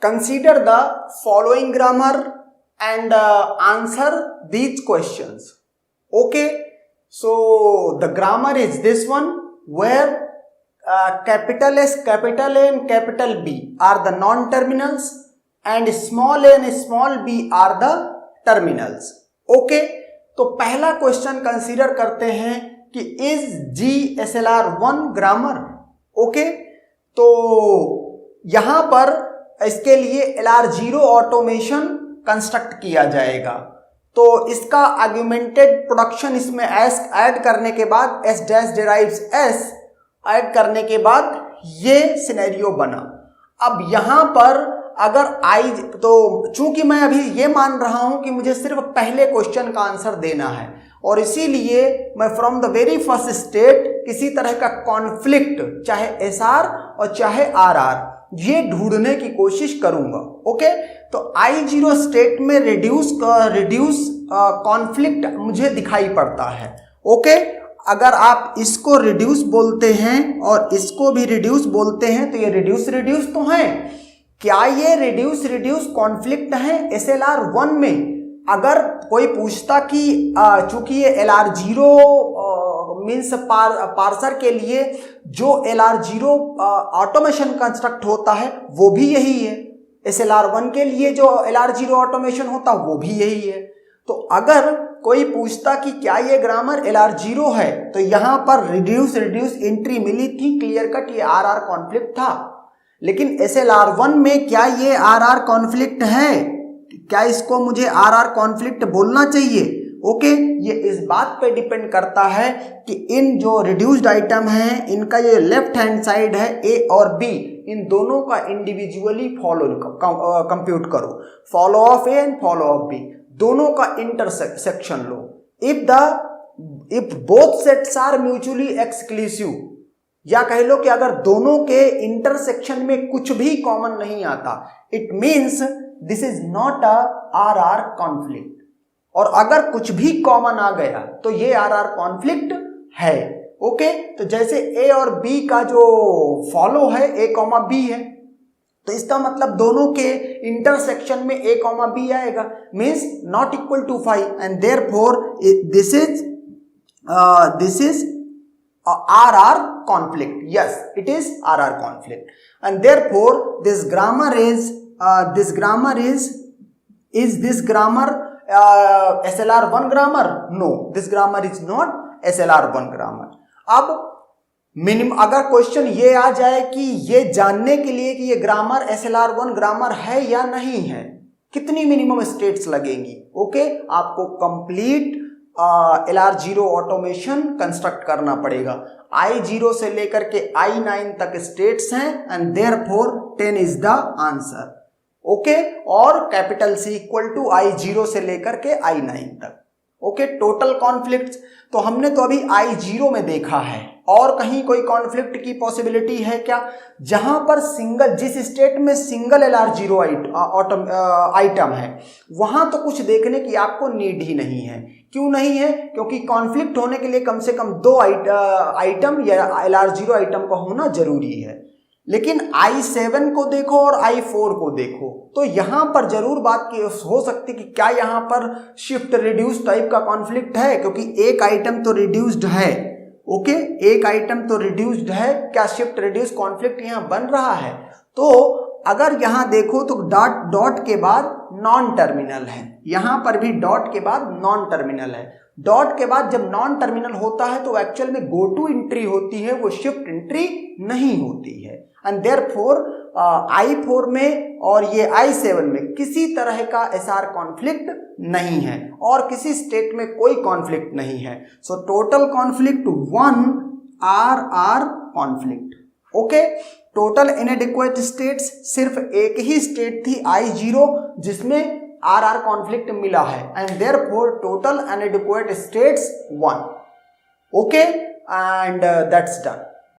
consider the following grammar and answer these questions. Okay, so the grammar is this one, where capital S, capital A and capital B are the non-terminals and small a and small b are the terminals. Okay, तो पहला question consider करते हैं कि is GSLR1 grammar. Okay, तो यहां पर इसके लिए LR0 ऑटोमेशन कंस्ट्रक्ट किया जाएगा. तो इसका आर्ग्यूमेंटेड प्रोडक्शन इसमें एस ऐड करने के बाद S dash derives S add करने के बाद ये सिनेरियो बना. अब यहां पर अगर आई, तो चूंकि मैं अभी ये मान रहा हूं कि मुझे सिर्फ पहले क्वेश्चन का आंसर देना है और इसीलिए मैं from the very first state किसी तरह का कॉन्फ्लिक्ट चाहे SR और चाहे RR ये ढूंढने की कोशिश करूंगा. ओके, तो I0 स्टेट में रिड्यूस कॉन्फ्लिक्ट मुझे दिखाई पड़ता है. ओके, अगर आप इसको रिड्यूस बोलते हैं और इसको भी रिड्यूस बोलते हैं तो ये रिड्यूस तो है. क्या ये रिड्यूस कॉन्फ्लिक्ट है SLR1 में? अगर कोई पूछता कि चूंकि ये LR0 मीन्स पार्सर के लिए जो LR0 ऑटोमेशन कंस्ट्रक्ट होता है वो भी यही है, SLR1 के लिए जो LR0 ऑटोमेशन होता है वो भी यही है. तो अगर कोई पूछता कि क्या ये ग्रामर LR0 है तो यहां पर रिड्यूस एंट्री मिली थी, क्लियर कट ये RR कॉन्फ्लिक्ट था. लेकिन SLR1 में क्या ये RR कॉन्फ्लिक्ट है? क्या इसको मुझे RR कॉन्फ्लिक्ट बोलना चाहिए? ओके, ये इस बात पे डिपेंड करता है कि इन जो रिड्यूस्ड आइटम है इनका ये लेफ्ट हैंड साइड है A और B, इन दोनों का इंडिविजुअली कंप्यूट करो. Follow of A and follow of B दोनों का इंटरसेक्शन लो. If both sets are mutually exclusive, या कह लो कि अगर दोनों के इंटरसेक्शन में कुछ भी कॉमन नहीं आता, it means this is not a RR conflict. और अगर कुछ भी कॉमन आ गया तो ये RR कॉन्फ्लिक्ट है. ओके, तो जैसे A और B का जो फॉलो है A, B है, तो इसका मतलब दोनों के इंटरसेक्शन में A, B आएगा, means not equal to 5 and therefore this is RR conflict. Yes, it is RR conflict, and therefore this grammar is this grammar SLR1 grammar? No, this grammar is not SLR1 grammar. अब अगर question ये आ जाए कि ये जानने के लिए कि ये ग्रामर SLR1 ग्रामर है या नहीं है, कितनी मिनिमम स्टेट्स लगेंगी? ओके, आपको कंप्लीट LR0 ऑटोमेशन कंस्ट्रक्ट करना पड़ेगा. I0 से लेकर के I9 तक स्टेट्स हैं and therefore 10 is the answer. Okay, और capital C equal to I0 से लेकर के I9 तक. ओके, टोटल कॉन्फ्लिक्ट्स तो हमने तो अभी I0 में देखा है, और कहीं कोई कॉन्फ्लिक्ट की पॉसिबिलिटी है क्या? जहां पर सिंगल, जिस स्टेट में सिंगल LR0 आइटम है वहां तो कुछ देखने की आपको नीड ही नहीं है. क्यों नहीं है? क्योंकि कॉन्फ्लिक्ट होने के लिए कम से कम 2 आइटम या LR0 आइटम का होना जरूरी है. लेकिन I7 को देखो और I4 को देखो तो यहां पर जरूर बात की हो सकती कि क्या यहां पर शिफ्ट रिड्यूस टाइप का कॉन्फ्लिक्ट है, क्योंकि एक आइटम तो रिड्यूस्ड है. ओके, एक आइटम तो रिड्यूस्ड है, क्या शिफ्ट रिड्यूस कॉन्फ्लिक्ट यहां बन रहा है? तो अगर यहां देखो तो डॉट के बाद नॉन टर्मिनल है, यहां पर भी डॉट के बाद नॉन टर्मिनल है. डॉट के बाद जब नॉन टर्मिनल होता है तो एक्चुअल में गो टू एंट्री होती है, वो शिफ्ट एंट्री नहीं होती है. एंड देयरफॉर I4 में और ये I7 में किसी तरह का SR कॉन्फ्लिक्ट नहीं है और किसी स्टेट में कोई कॉन्फ्लिक्ट नहीं है. So total conflict 1 RR conflict. Okay, total इनएडिक्वेट states सिर्फ एक ही स्टेट थी I0 जिसमें RR कॉन्फ्लिक्ट मिला है and therefore total इनएडिक्वेट states 1. Okay, and that's done.